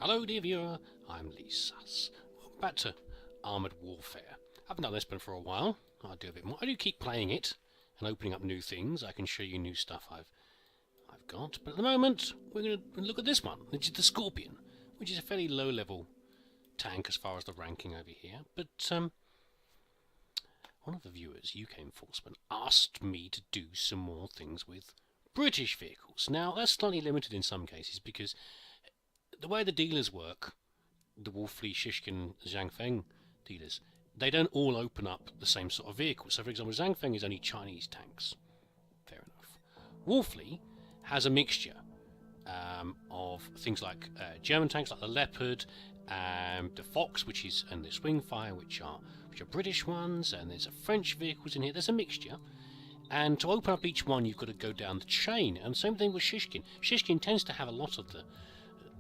Hello dear viewer, I'm leesusss. Welcome back to Armoured Warfare. I haven't done this one for a while. I'll do a bit more. I do keep playing it and opening up new things. I can show you new stuff I've got. But at the moment, we're going to look at this one, which is the Scorpion, which is a fairly low level tank as far as the ranking over here. But one of the viewers, UK Enforcement, asked me to do some more things with British vehicles. Now, that's slightly limited in some cases because the way the dealers work, the Wolfley, Shishkin, Zhangfeng dealers, they don't all open up the same sort of vehicles. So, for example, Zhangfeng is only Chinese tanks. Fair enough. Wolfley has a mixture of things like German tanks, like the Leopard, the Fox, and the Swingfire, which are British ones, and there's French vehicles in here. There's a mixture. And to open up each one, you've got to go down the chain. And same thing with Shishkin. Shishkin tends to have a lot of the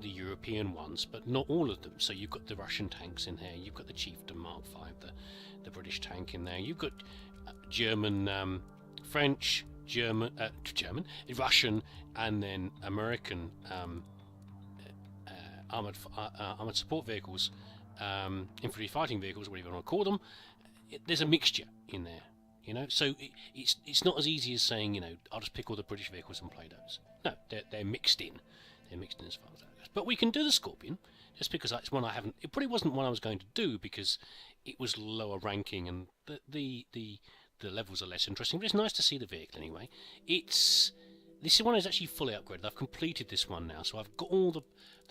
European ones, but not all of them. So you've got the Russian tanks in there, you've got the Chieftain Mark V, the British tank in there, you've got German, French, Russian, and then American armoured support vehicles, infantry fighting vehicles, whatever you want to call them. There's a mixture in there, you know. So it's not as easy as saying, you know, I'll just pick all the British vehicles and play those. No, they're mixed in. They're mixed in as far as that goes. But we can do the Scorpion, just because it's one I haven't. It probably wasn't one I was going to do because it was lower ranking and the levels are less interesting. But it's nice to see the vehicle anyway. This one is actually fully upgraded. I've completed this one now, so I've got all the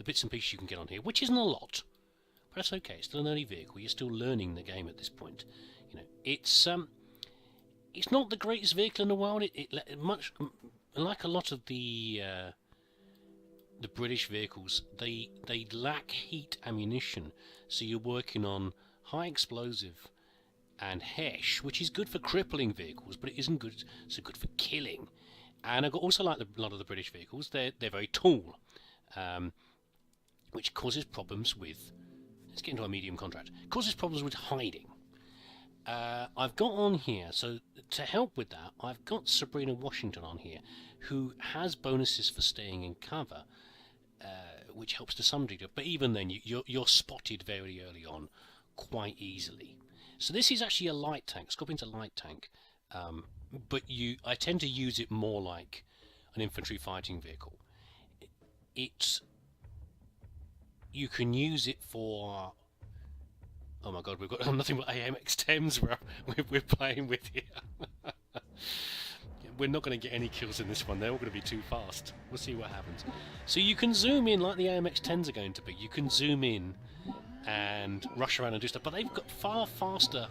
bits and pieces you can get on here, which isn't a lot, but that's okay. It's still an early vehicle. You're still learning the game at this point. You know, it's not the greatest vehicle in the world. It much like a lot of the British vehicles, they lack heat ammunition, so you're working on high explosive and HESH, which is good for crippling vehicles, but it isn't so good for killing. And I also like a lot of the British vehicles. They're very tall, which causes problems with. Let's get into a medium contract. Causes problems with hiding. I've got on here, so to help with that, I've got Sabrina Washington on here, who has bonuses for staying in cover, which helps to some degree. But even then, you're spotted very early on, quite easily. So this is actually a light tank. Scorpion's a light tank, but I tend to use it more like an infantry fighting vehicle. You can use it for. Oh my God, we've got nothing but AMX-10s we're playing with here. We're not going to get any kills in this one. They're all going to be too fast. We'll see what happens. So you can zoom in like the AMX-10s are going to be. You can zoom in and rush around and do stuff, but they've got far faster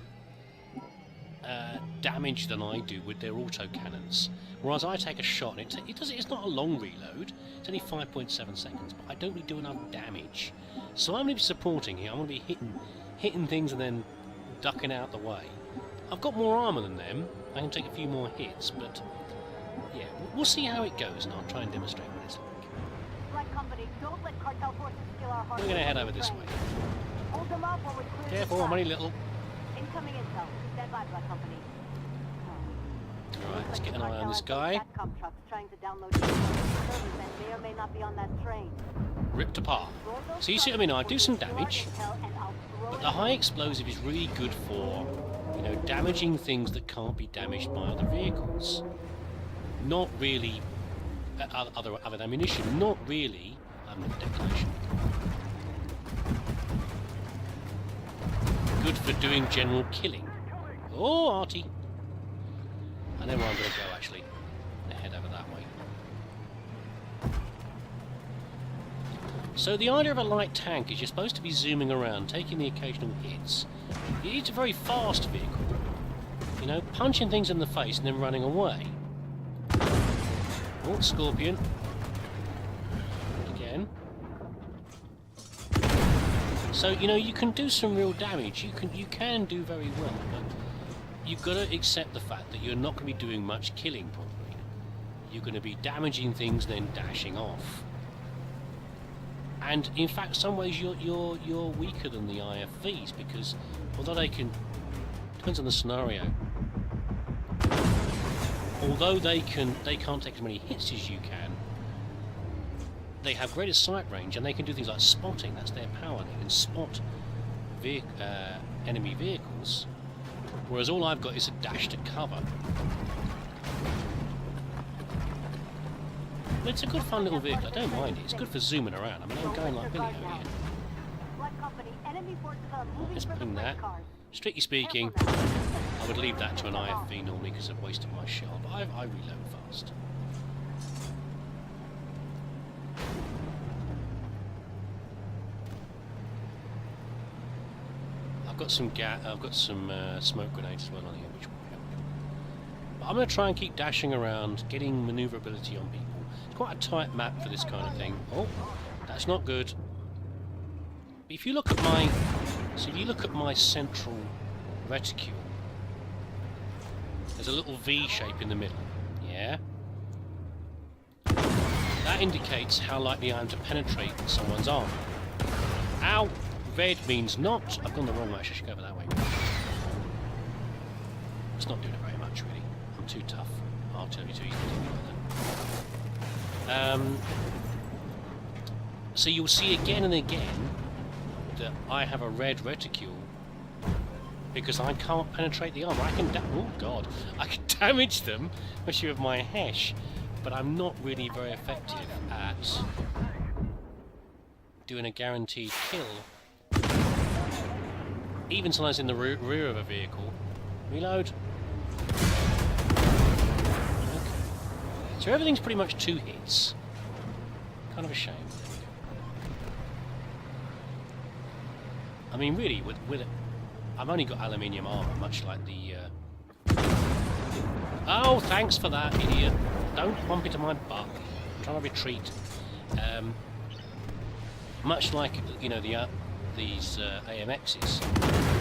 damage than I do with their autocannons. Whereas I take a shot and it's not a long reload. It's only 5.7 seconds, but I don't really do enough damage. So I'm going to be supporting here. I'm going to be hitting things and then ducking out the way. I've got more armour than them. I can take a few more hits, but yeah, we'll see how it goes, and I'll try and demonstrate what it's like. Don't let cartel forces steal our hearts. We're going to head over this way. Hold them up while we clear. Careful, I'm only little. Incoming intel. Stand by, Black Company. Alright, let's get an eye on this guy. Trying to download that may or may not be on that train. Ripped apart. So you see what I mean? I do some damage, but the high explosive is really good for, you know, damaging things that can't be damaged by other vehicles. Not really other ammunition. Not really. Detonation. Good for doing general killing. Oh, Artie. I know where I'm going to go, actually. I'm going to head over that way. So the idea of a light tank is you're supposed to be zooming around, taking the occasional hits. It's a very fast vehicle. You know, punching things in the face and then running away. Oh, Scorpion. Again. So, you know, you can do some real damage. You can do very well, but you've got to accept the fact that you're not going to be doing much killing, probably. You're going to be damaging things, then dashing off. And in fact, some ways you're weaker than the IFVs, because although they can, depends on the scenario. Although they can't take as many hits as you can, they have greater sight range and they can do things like spotting. That's their power. They can spot enemy vehicles, whereas all I've got is a dash to cover. But it's a good fun little vehicle. I don't mind it. It's good for zooming around. I mean, I'm going like Billy over here. Let's bring that. Strictly speaking, I would leave that to an IFV normally because I've wasted my shell, but I reload fast. I've got some smoke grenades as well on here, which will help. But I'm going to try and keep dashing around, getting manoeuvrability on people. It's quite a tight map for this kind of thing. Oh, that's not good. But if you look at my central reticule, there's a little V shape in the middle. Yeah. That indicates how likely I am to penetrate someone's arm. Ow! Red means not. I've gone the wrong way. I should go over that way. It's not doing it very much, really. I'm too tough. Artillery too easy to do like that. So you'll see again and again that I have a red reticule because I can't penetrate the armor. I can I can damage them, especially with my hesh, but I'm not really very effective at doing a guaranteed kill. Even sometimes in the rear of a vehicle. Reload. Okay. So everything's pretty much 2 hits. Kind of a shame. I mean, really, with it, I've only got aluminium armor, much like the. Oh, thanks for that, idiot! Don't bump into my butt. I'm trying to retreat. Much like these AMXs,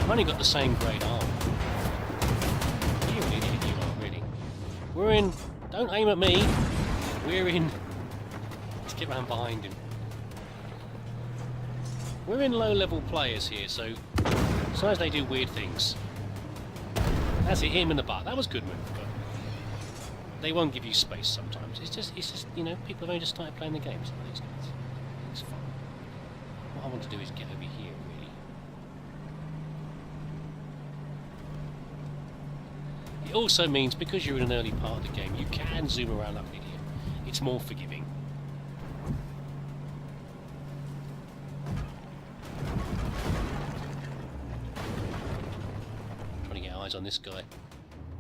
I've only got the same grade armor. You're an idiot, you are, really. We're in. Don't aim at me. We're in. Let's get round behind him. We're in low-level players here, so sometimes they do weird things. That's it, hit him in the butt. That was good move, but they won't give you space sometimes. It's just people have only just started playing the game, some of these guys. It's fun. What I want to do is get over here, really. It also means, because you're in an early part of the game, you can zoom around like an idiot. It's more forgiving. On this guy.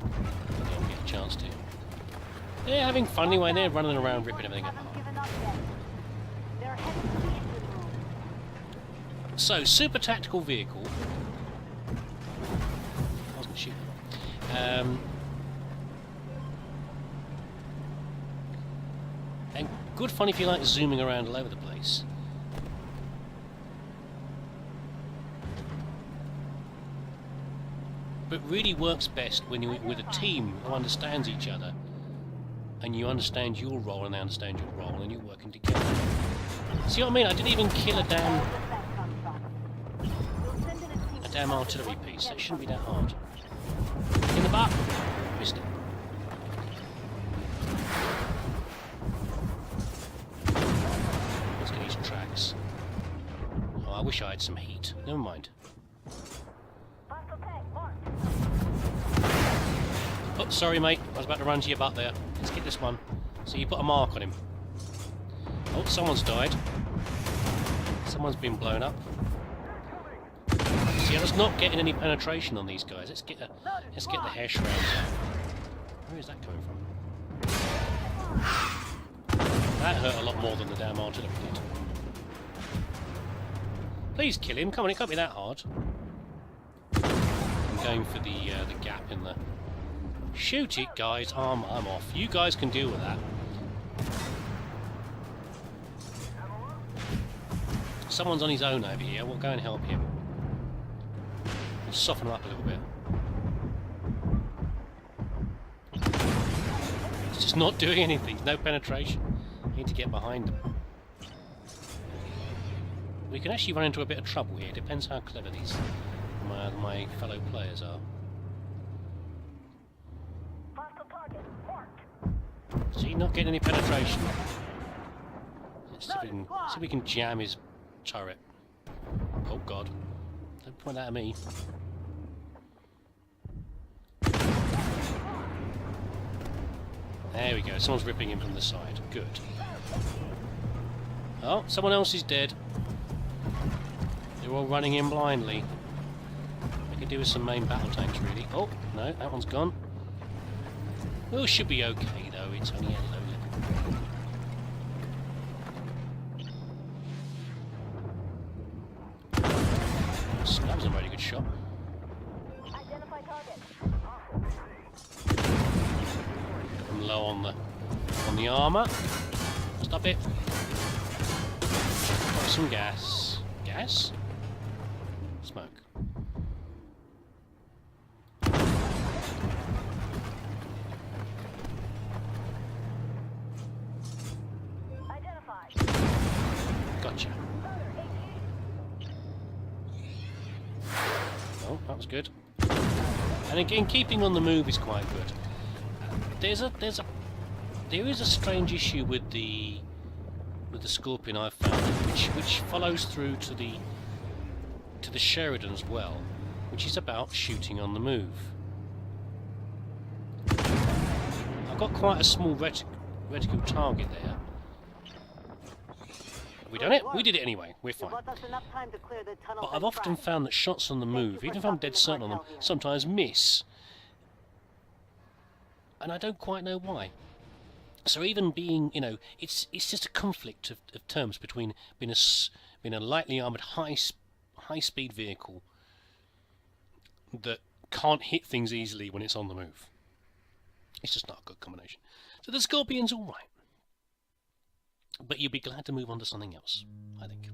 I don't get a chance to. They're having fun anyway, they're running around ripping everything apart. So, super tactical vehicle. I was going to shoot them. And good fun if you like zooming around all over the place. But really works best when you're with a team who understands each other, and you understand your role and they understand your role, and you're working together. See what I mean? I didn't even kill a damn artillery piece. That shouldn't be that hard. In the butt. Missed it. Let's get these tracks. Oh, I wish I had some heat. Never mind. Oh, sorry mate, I was about to run to your butt there. Let's get this one. So you put a mark on him. Oh, someone's died. Someone's been blown up. See, I was not getting any penetration on these guys. Let's get the hash rounds out. Where is that coming from? That hurt a lot more than the damn artillery did. Please kill him. Come on, it can't be that hard. I'm going for the gap in the. Shoot it, guys. I'm off. You guys can deal with that. Someone's on his own over here. We'll go and help him. We'll soften him up a little bit. It's just not doing anything. No penetration. I need to get behind him. We can actually run into a bit of trouble here. Depends how clever these my fellow players are. See, not getting any penetration. Let's see if we can jam his turret. Oh god. Don't point that at me. There we go, someone's ripping him from the side. Good. Oh, someone else is dead. They're all running in blindly. I could do with some main battle tanks, really. Oh, no, that one's gone. Well, it should be okay, though. It's only at low level. That was a very good shot. Identify target. I'm low on the armour. Stop it. Got some gas. Gas? Smoke. Identified. Gotcha. Oh, that was good. And again, keeping on the move is quite good. There is a strange issue with the Scorpion I've found, which follows through to the Sheridan as well, which is about shooting on the move. I've got quite a small reticle target there. Have we done it? We did it anyway. We're fine. But I've often found that shots on the move, even if I'm dead certain on them, sometimes miss. And I don't quite know why. So even being, you know, it's just a conflict of terms between being a lightly armoured high-speed vehicle that can't hit things easily when it's on the move. It's just not a good combination. So the Scorpion's all right. But you'll be glad to move on to something else, I think.